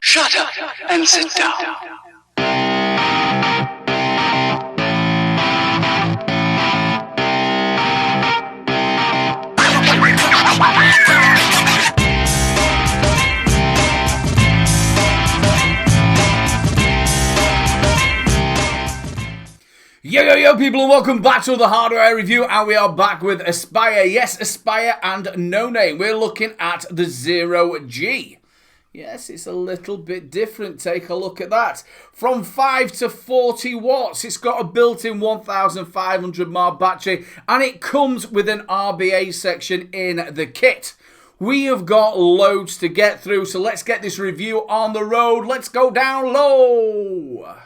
Shut up and sit down. Yo people, and welcome back to the hardware review, and we are back with Aspire. Yes, Aspire and Noname. We're looking at the Zero G. Yes, it's a little bit different. Take a look at that. From 5 to 40 watts. It's got a built-in 1500 mAh battery, and it comes with an RBA section in the kit. We have got loads to get through, so let's get this review on the road. Let's go down low.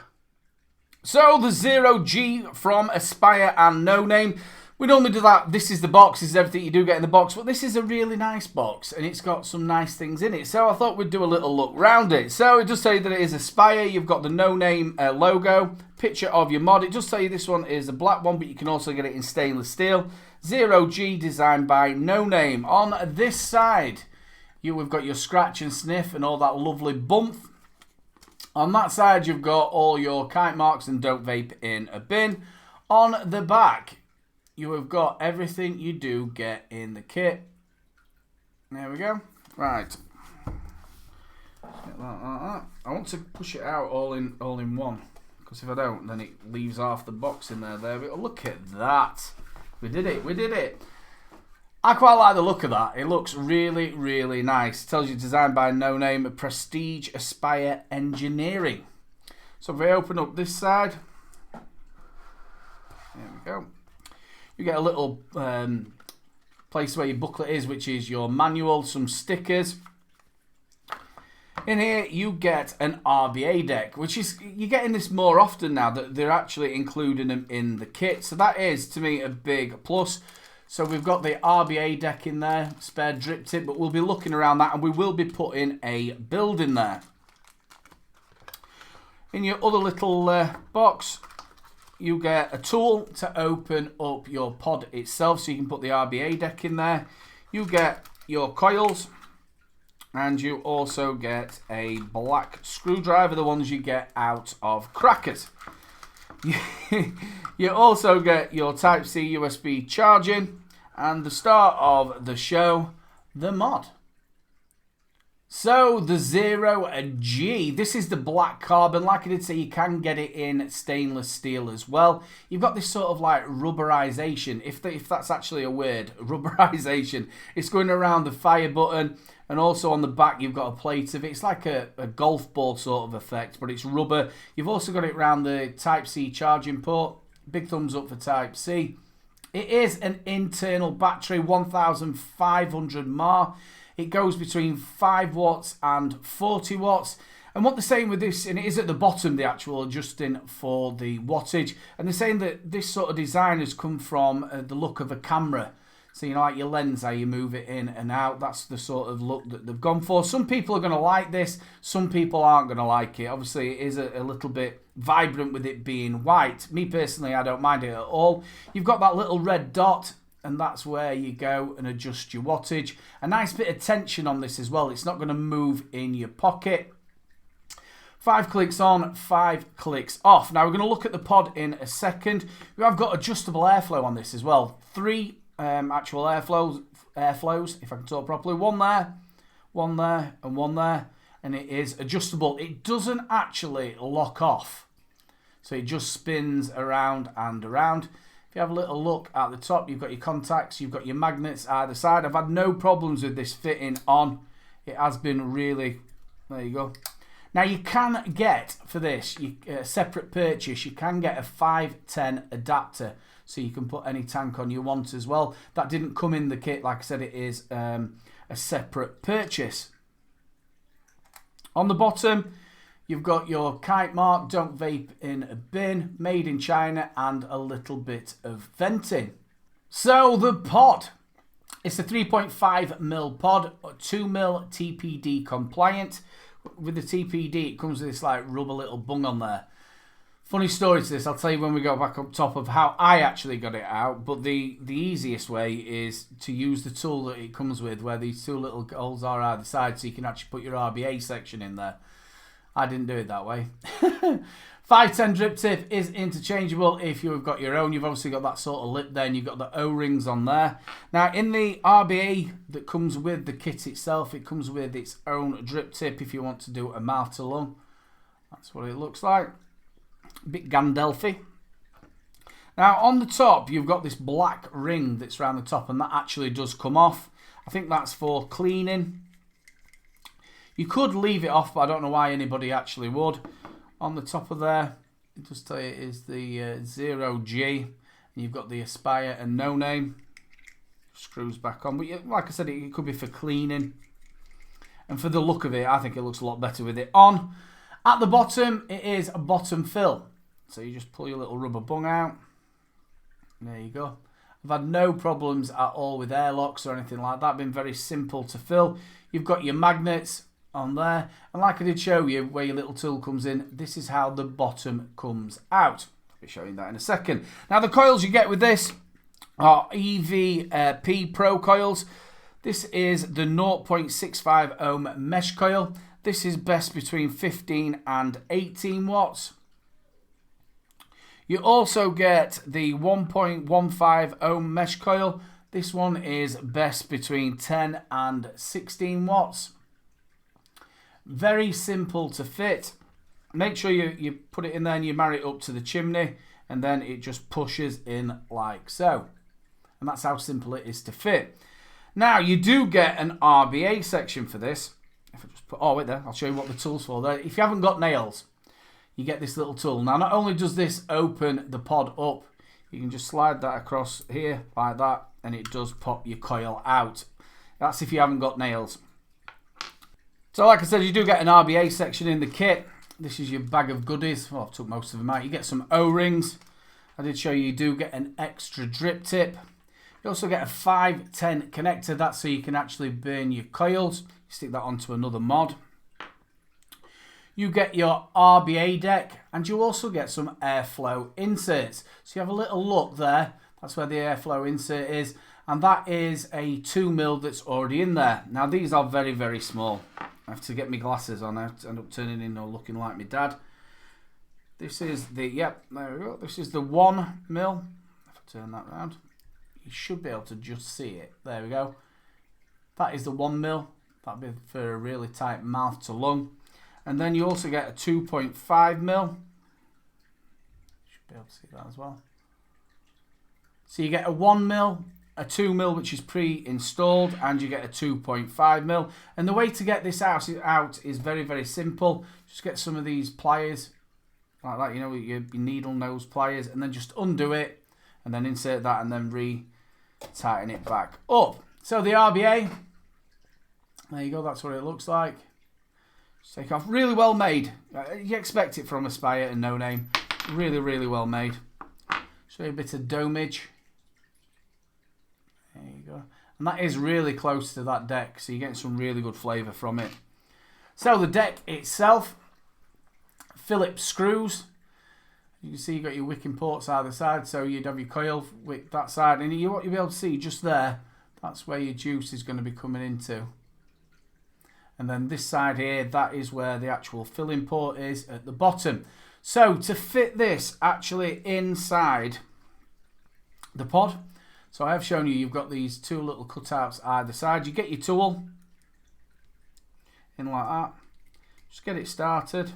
So, the Zero G from Aspire and Noname. We normally do that. This is the box. This is everything you do get in the box. But this is a really nice box, and it's got some nice things in it. So, I thought we'd do a little look round it. So, it does say that it is Aspire. You've got the Noname logo, picture of your mod. It does say this one is a black one, but you can also get it in stainless steel. Zero G, designed by Noname. On this side, we've got your scratch and sniff and all that lovely bump. On that side, you've got all your kite marks and don't vape in a bin. On the back, you have got everything you do get in the kit. There we go. Right. Get that like that. I want to push it out all in one, because if I don't, then it leaves half the box in there. There we go. Look at that. We did it. We did it. I quite like the look of that. It looks really, really nice. It tells you designed by Noname, Prestige Aspire Engineering. So if we open up this side, there we go. You get a little place where your booklet is, which is your manual, some stickers. In here, you get an RBA deck, which is, you're getting this more often now, that they're actually including them in the kit. So that is, to me, a big plus. So we've got the RBA deck in there, spare drip tip, but we'll be looking around that, and we will be putting a build in there. In your other little box, you get a tool to open up your pod itself, so you can put the RBA deck in there. You get your coils, and you also get a black screwdriver, the ones you get out of Crackers. You also get your Type-C USB charging, and the start of the show, the mod. So, the Zero G. This is the black carbon. Like I did say, you can get it in stainless steel as well. You've got this sort of like rubberization, if that's actually a word, rubberization. It's going around the fire button, and also on the back you've got a plate of it. It's like a golf ball sort of effect, but it's rubber. You've also got it around the Type-C charging port. Big thumbs up for Type-C. It is an internal battery, 1500 mAh. It goes between 5 watts and 40 watts. And what they're saying with this, and it is at the bottom, the actual adjusting for the wattage, and they're saying that this sort of design has come from the look of a camera. So, you know, like your lens, how you move it in and out, that's the sort of look that they've gone for. Some people are going to like this, some people aren't going to like it. Obviously, it is a little bit vibrant with it being white. Me personally, I don't mind it at all. You've got that little red dot, and that's where you go and adjust your wattage. A nice bit of tension on this as well. It's not going to move in your pocket. 5 clicks on, 5 clicks off. Now, we're going to look at the pod in a second. We have got adjustable airflow on this as well. 3 actual airflows, if I can talk properly. One there, and one there. And it is adjustable. It doesn't actually lock off. So it just spins around and around. If you have a little look at the top, you've got your contacts, you've got your magnets either side. I've had no problems with this fitting on. It has been really, there you go. Now you can get, for this, separate purchase, you can get a 510 adapter. So you can put any tank on you want as well. That didn't come in the kit. Like I said, it is a separate purchase. On the bottom, you've got your kite mark, don't vape in a bin, made in China, and a little bit of venting. So the pod. It's a 3.5mm pod, 2mm TPD compliant. With the TPD, it comes with this like rubber little bung on there. Funny story to this, I'll tell you when we go back up top of how I actually got it out, but the easiest way is to use the tool that it comes with, where these two little holes are either side, so you can actually put your RBA section in there. I didn't do it that way. 510 drip tip is interchangeable if you've got your own. You've obviously got that sort of lip there, and you've got the O-rings on there. Now, in the RBA that comes with the kit itself, it comes with its own drip tip if you want to do a mouth to lung. That's what it looks like. A bit Gandalfy. Now on the top you've got this black ring that's around the top, and that actually does come off. I think that's for cleaning. You could leave it off, but I don't know why anybody actually would. On the top of there, it does tell you it is the 0G, and you've got the Aspire and Noname. Screws back on, but like I said, it could be for cleaning. And for the look of it, I think it looks a lot better with it on. At the bottom, it is a bottom fill. So you just pull your little rubber bung out. There you go. I've had no problems at all with airlocks or anything like that. Been very simple to fill. You've got your magnets on there. And like I did show you where your little tool comes in, this is how the bottom comes out. I'll be showing that in a second. Now the coils you get with this are EVP Pro coils. This is the 0.65 ohm mesh coil. This is best between 15 and 18 watts. You also get the 1.15 ohm mesh coil. This one is best between 10 and 16 watts. Very simple to fit. Make sure you put it in there and you marry it up to the chimney, and then it just pushes in like so. And that's how simple it is to fit. Now you do get an RBA section for this. If I just put, oh wait there, I'll show you what the tool's for there. If you haven't got nails, you get this little tool. Now not only does this open the pod up, you can just slide that across here like that, and it does pop your coil out. That's if you haven't got nails. So like I said, you do get an RBA section in the kit. This is your bag of goodies. Well, I've took most of them out. You get some O-rings. I did show you do get an extra drip tip. You also get a 510 connector. That's so you can actually burn your coils. You stick that onto another mod. You get your RBA deck, and you also get some airflow inserts. So you have a little look there. That's where the airflow insert is. And that is a 2mm that's already in there. Now these are very, very small. I have to get my glasses on. I end up turning in or looking like my dad. This is the, yep, there we go. This is the 1mm. If I turn that around, you should be able to just see it. There we go. That is the 1mm. That'd be for a really tight mouth to lung. And then you also get a 2.5mm. Should be able to see that as well. So you get a 1mm, a 2mm which is pre-installed, and you get a 2.5mm. And the way to get this out is very, very simple. Just get some of these pliers like that, you know, your needle nose pliers, and then just undo it, and then insert that, and then re-tighten it back up. So the RBA, there you go, that's what it looks like. Just take off, really well made. You expect it from Aspire and Noname. Really, really well made. Show you a bit of domage. There you go. And that is really close to that deck, so you're getting some really good flavour from it. So the deck itself, Phillips screws. You can see you've got your wicking ports either side, so you'd have your coil wick that side, and what you'll be able to see just there, that's where your juice is going to be coming into. And then this side here, that is where the actual filling port is at the bottom. So to fit this actually inside the pod, so I have shown you, you've got these two little cutouts either side. You get your tool in like that. Just get it started.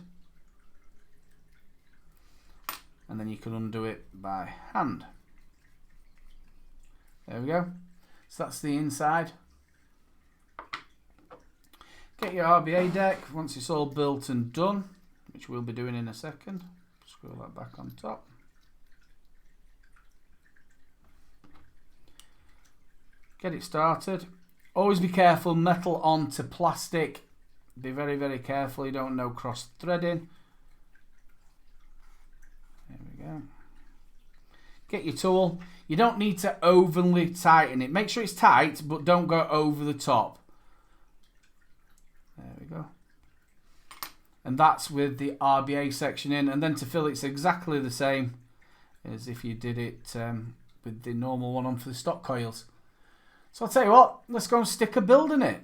And then you can undo it by hand. There we go. So that's the inside. Get your RBA deck once it's all built and done, which we'll be doing in a second. Scroll that back on top. Get it started. Always be careful, metal onto plastic. Be very, very careful you don't know cross threading. There we go. Get your tool. You don't need to overly tighten it. Make sure it's tight, but don't go over the top. There we go. and that's with the RBA section in. And then to fill it's exactly the same as if you did it with the normal one on for the stock coils. So I'll tell you what, let's go and stick a build in it.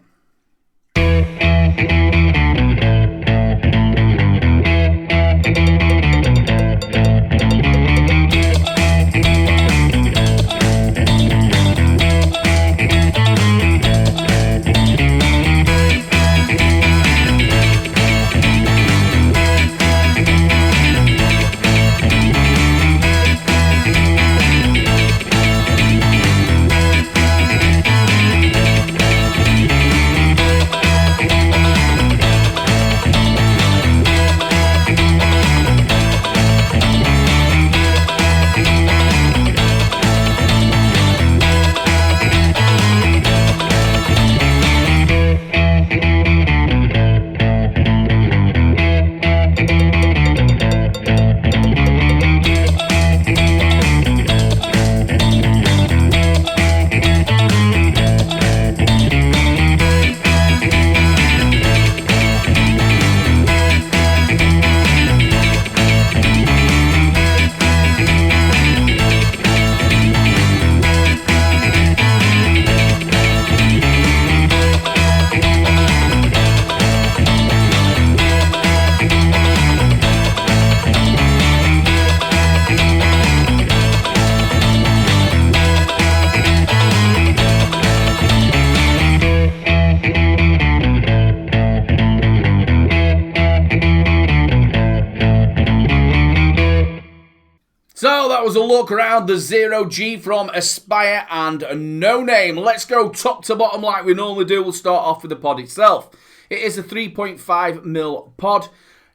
So that was a look around the 0G from Aspire and Noname. Let's go top to bottom like we normally do. We'll start off with the pod itself. It is a 3.5mm pod.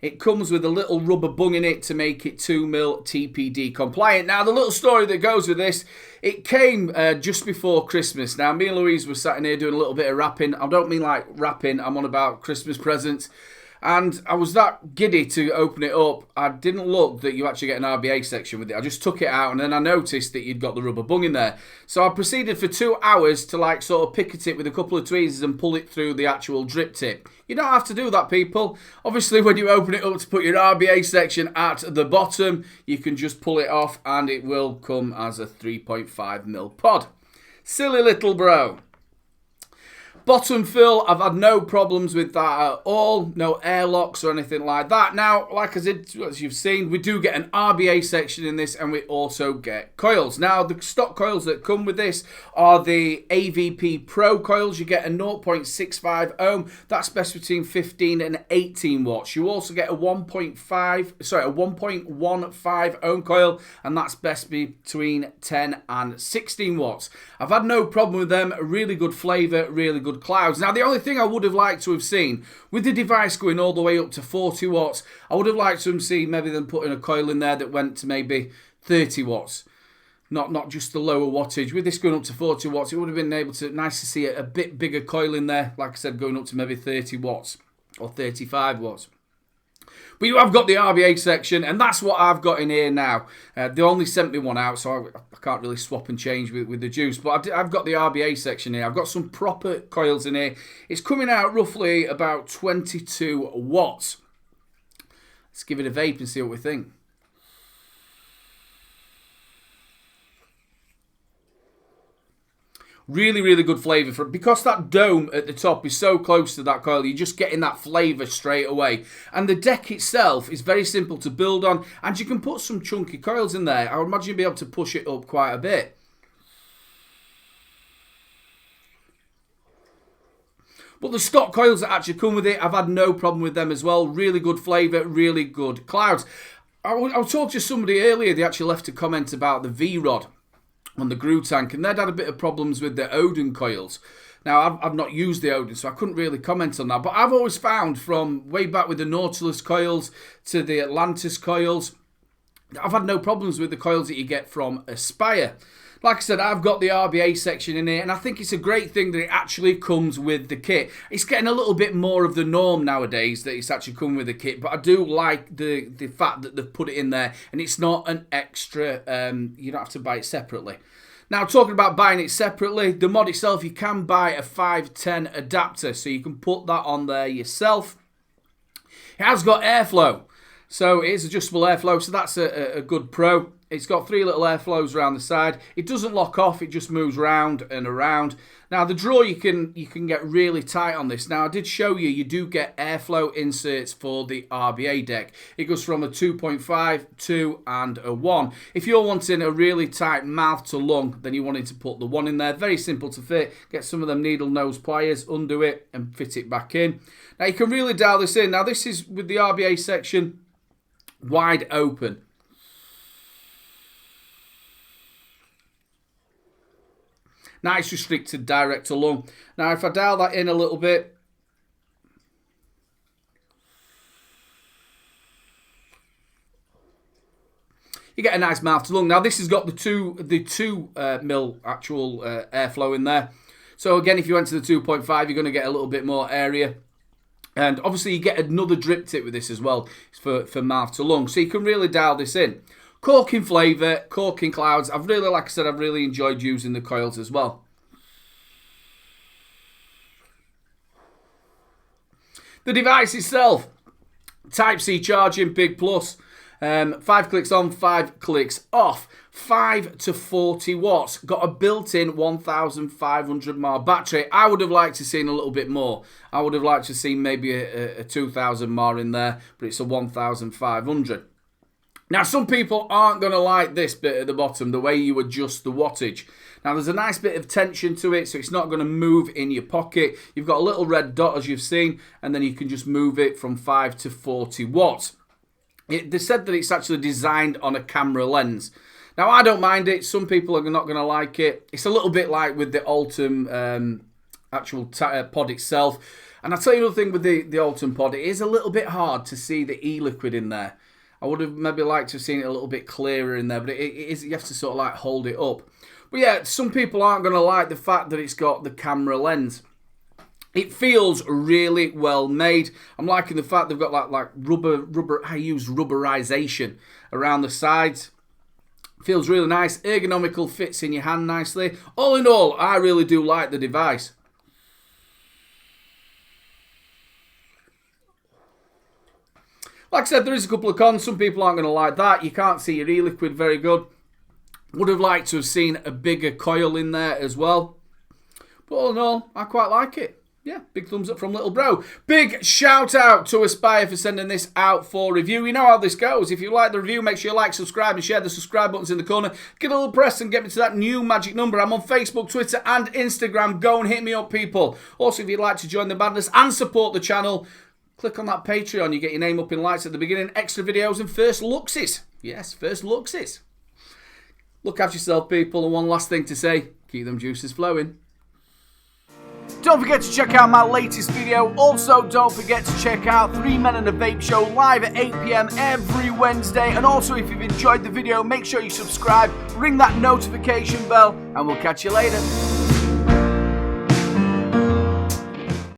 It comes with a little rubber bung in it to make it 2mm TPD compliant. Now, the little story that goes with this, it came just before Christmas. Now, me and Louise were sat in here doing a little bit of wrapping. I don't mean like wrapping, I'm on about Christmas presents. And I was that giddy to open it up, I didn't look that you actually get an RBA section with it. I just took it out and then I noticed that you'd got the rubber bung in there. So I proceeded for 2 hours to like sort of picket it with a couple of tweezers and pull it through the actual drip tip. You don't have to do that, people. Obviously, when you open it up to put your RBA section at the bottom, you can just pull it off and it will come as a 3.5mm pod. Silly little bro. Bottom fill, I've had no problems with that at all. No airlocks or anything like that. Now, like I said, as you've seen, we do get an RBA section in this and we also get coils. Now, the stock coils that come with this are the AVP Pro coils. You get a 0.65 ohm. That's best between 15 and 18 watts. You also get a 1.15 ohm coil, and that's best between 10 and 16 watts. I've had no problem with them. Really good flavour, really good clouds. Now, the only thing I would have liked to have seen, with the device going all the way up to 40 watts, I would have liked to have seen maybe them putting a coil in there that went to maybe 30 watts. Not just the lower wattage. With this going up to 40 watts, it would have been able to, nice to see a bit bigger coil in there, like I said, going up to maybe 30 watts or 35 watts. But you have got the RBA section, and that's what I've got in here now. They only sent me one out, so I can't really swap and change with the juice. But I've got the RBA section here. I've got some proper coils in here. It's coming out roughly about 22 watts. Let's give it a vape and see what we think. Really, really good flavour for it. Because that dome at the top is so close to that coil, you're just getting that flavour straight away. And the deck itself is very simple to build on, and you can put some chunky coils in there. I would imagine you'll be able to push it up quite a bit. But the stock coils that actually come with it, I've had no problem with them as well. Really good flavour, really good clouds. I talked to somebody earlier, they actually left a comment about the V-Rod on the Grew tank, and they'd had a bit of problems with their Odin coils. Now, I've not used the Odin, so I couldn't really comment on that, but I've always found from way back with the Nautilus coils to the Atlantis coils, I've had no problems with the coils that you get from Aspire. Like I said, I've got the RBA section in here, and I think it's a great thing that it actually comes with the kit. It's getting a little bit more of the norm nowadays that it's actually come with the kit, but I do like the fact that they've put it in there, and it's not an extra, you don't have to buy it separately. Now, talking about buying it separately, the mod itself, you can buy a 510 adapter, so you can put that on there yourself. It has got airflow. So it is adjustable airflow, so that's a good pro. It's got 3 little airflows around the side. It doesn't lock off, it just moves round and around. Now the drawer you can get really tight on this. Now I did show you do get airflow inserts for the RBA deck. It goes from a 2.5, 2 and a 1. If you're wanting a really tight mouth to lung, then you wanted to put the 1 in there. Very simple to fit. Get some of them needle nose pliers, undo it and fit it back in. Now you can really dial this in. Now this is with the RBA section wide open. Nice restricted direct to lung. Now if I dial that in a little bit, you get a nice mouth to lung. Now this has got the 2 mil actual airflow in there. So again, if you went to the 2.5, you're going to get a little bit more area. And obviously you get another drip tip with this as well for mouth to lung. So you can really dial this in. Corking flavour, corking clouds. I've really enjoyed using the coils as well. The device itself, Type-C charging, big plus. 5 clicks on, 5 clicks off. 5 to 40 watts. Got a built-in 1,500 mAh battery. I would have liked to see a little bit more. I would have liked to see maybe a 2,000 mAh in there, but it's a 1,500. Now, some people aren't going to like this bit at the bottom, the way you adjust the wattage. Now, there's a nice bit of tension to it, so it's not going to move in your pocket. You've got a little red dot, as you've seen, and then you can just move it from 5 to 40 watts. They said that it's actually designed on a camera lens. Now, I don't mind it. Some people are not going to like it. It's a little bit like with the Ultim actual pod itself. And I'll tell you another thing with the Ultim pod. It is a little bit hard to see the Eliquid in there. I would have maybe liked to have seen it a little bit clearer in there, but it is, you have to sort of like hold it up. But yeah, some people aren't going to like the fact that it's got the camera lens. It feels really well made. I'm liking the fact they've got like rubber. I use rubberization around the sides. Feels really nice. Ergonomical, fits in your hand nicely. All in all, I really do like the device. Like I said, there is a couple of cons. Some people aren't going to like that. You can't see your e-liquid very good. Would have liked to have seen a bigger coil in there as well. But all in all, I quite like it. Yeah, big thumbs up from Little Bro. Big shout out to Aspire for sending this out for review. You know how this goes. If you like the review, make sure you like, subscribe, and share the subscribe buttons in the corner. Get a little press and get me to that new magic number. I'm on Facebook, Twitter, and Instagram. Go and hit me up, people. Also, if you'd like to join the madness and support the channel, click on that Patreon. You get your name up in lights at the beginning, extra videos, and first lookses. Yes, first lookses. Look after yourself, people. And one last thing to say, keep them juices flowing. Don't forget to check out my latest video. Also, don't forget to check out 3 Men and a Vape Show live at 8 PM every Wednesday. And also, if you've enjoyed the video, make sure you subscribe, ring that notification bell, and we'll catch you later.